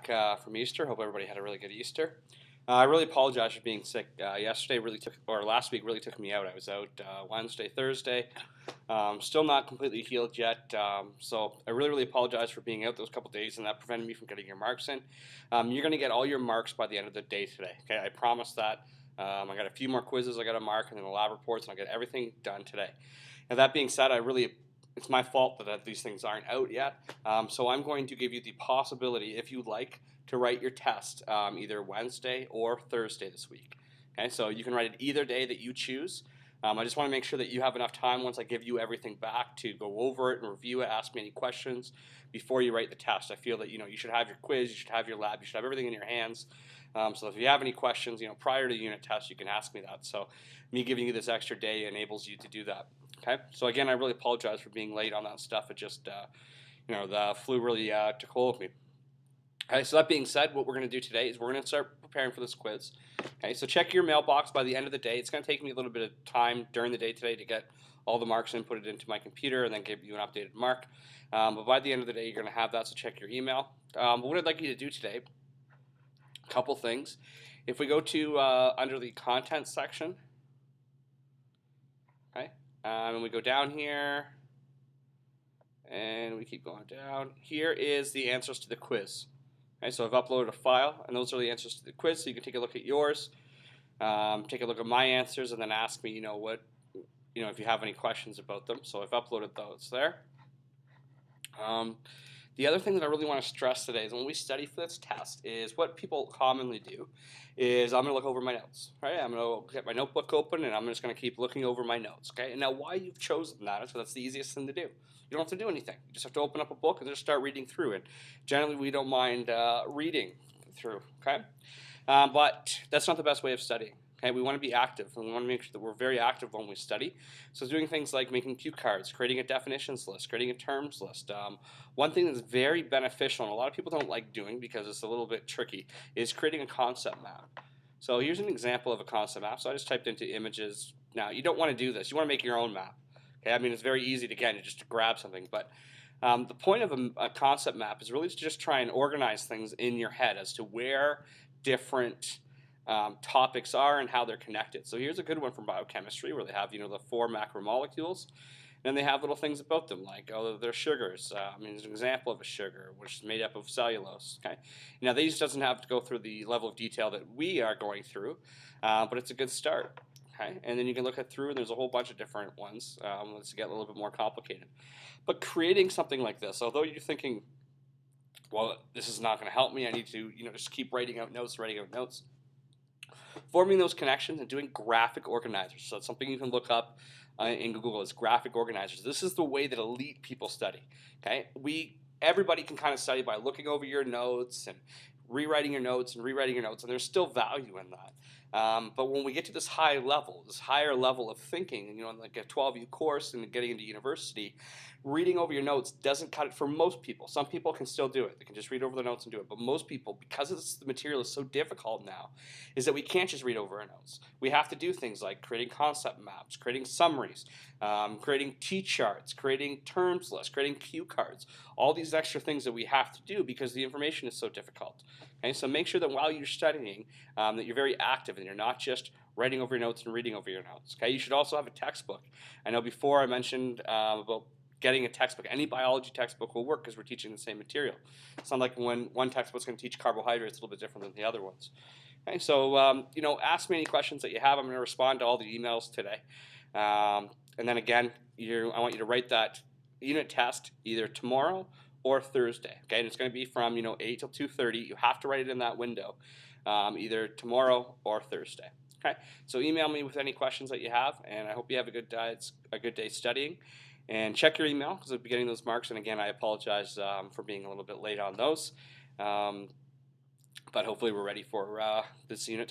back from Easter. Hope everybody had a really good Easter. I really apologize for being sick. Last week really took me out. I was out Wednesday, Thursday. Still not completely healed yet. So I really apologize for being out those couple days, and that prevented me from getting your marks in. You're going to get all your marks by the end of the day today. Okay, I promise that. I got a few more quizzes I got to mark, and then the lab reports, and I'll get everything done today. Now that being said, it's my fault that these things aren't out yet. So I'm going to give you the possibility, if you'd like, to write your test either Wednesday or Thursday this week. Okay, so you can write it either day that you choose. I just want to make sure that you have enough time once I give you everything back to go over it and review it, ask me any questions before you write the test. I feel that you should have your quiz, you should have your lab, you should have everything in your hands. So if you have any questions, prior to the unit test, you can ask me that. So me giving you this extra day enables you to do that. Okay. So again, I really apologize for being late on that stuff. It just, the flu really took hold of me. Okay. So that being said, what we're going to do today is we're going to start preparing for this quiz. Okay. So check your mailbox by the end of the day. It's going to take me a little bit of time during the day today to get all the marks inputted into my computer and then give you an updated mark. But by the end of the day, you're going to have that. So check your email. What I'd like you to do today, a couple things. If we go to under the content section, okay, and we go down here, and we keep going down. Here is the answers to the quiz. Okay, so I've uploaded a file, and those are the answers to the quiz. So you can take a look at yours, take a look at my answers, and then ask me, if you have any questions about them. So I've uploaded those there. The other thing that I really want to stress today is when we study for this test is what people commonly do is I'm going to look over my notes, right? I'm going to get my notebook open and I'm just going to keep looking over my notes, okay? And now why you've chosen that is because that's the easiest thing to do. You don't have to do anything. You just have to open up a book and just start reading through it. Generally, we don't mind reading through, okay? But that's not the best way of studying. Okay, we want to be active, and we want to make sure that we're very active when we study. So doing things like making cue cards, creating a definitions list, creating a terms list. One thing that's very beneficial, and a lot of people don't like doing because it's a little bit tricky, is creating a concept map. So here's an example of a concept map. So I just typed into images. Now, you don't want to do this. You want to make your own map. Okay, I mean, it's very easy to grab something, but the point of a concept map is really to just try and organize things in your head as to where different topics are and how they're connected. So here's a good one from biochemistry where they have the 4 macromolecules, and they have little things about them like they're sugars. There's an example of a sugar which is made up of cellulose. Okay, now these doesn't have to go through the level of detail that we are going through, but it's a good start. Okay, and then you can look at through, and there's a whole bunch of different ones. Let's get a little bit more complicated. But creating something like this, although you're thinking, well, this is not going to help me. I need to just keep writing out notes. Forming those connections and doing graphic organizers. So it's something you can look up in Google as graphic organizers. This is the way that elite people study. Okay, everybody can kind of study by looking over your notes and rewriting your notes, and there's still value in that. But when we get to this higher level of thinking, like a 12U course and getting into university, reading over your notes doesn't cut it for most people. Some people can still do it. They can just read over the notes and do it. But most people, because the material is so difficult now, is that we can't just read over our notes. We have to do things like creating concept maps, creating summaries, creating T-charts, creating terms lists, creating cue cards, all these extra things that we have to do because the information is so difficult. Okay, so make sure that while you're studying, that you're very active and you're not just writing over your notes and reading over your notes. Okay, you should also have a textbook. I know before I mentioned about getting a textbook. Any biology textbook will work because we're teaching the same material. It's not like when one textbook's going to teach carbohydrates, it's a little bit different than the other ones. Okay, so ask me any questions that you have. I'm going to respond to all the emails today. And then again, I want you to write that unit test either tomorrow or Thursday. Okay, and it's going to be from 8 till 2:30. You have to write it in that window, either tomorrow or Thursday. Okay, so email me with any questions that you have, and I hope you have a good day studying. And check your email because I'll be getting those marks. And again, I apologize for being a little bit late on those. But hopefully we're ready for this unit.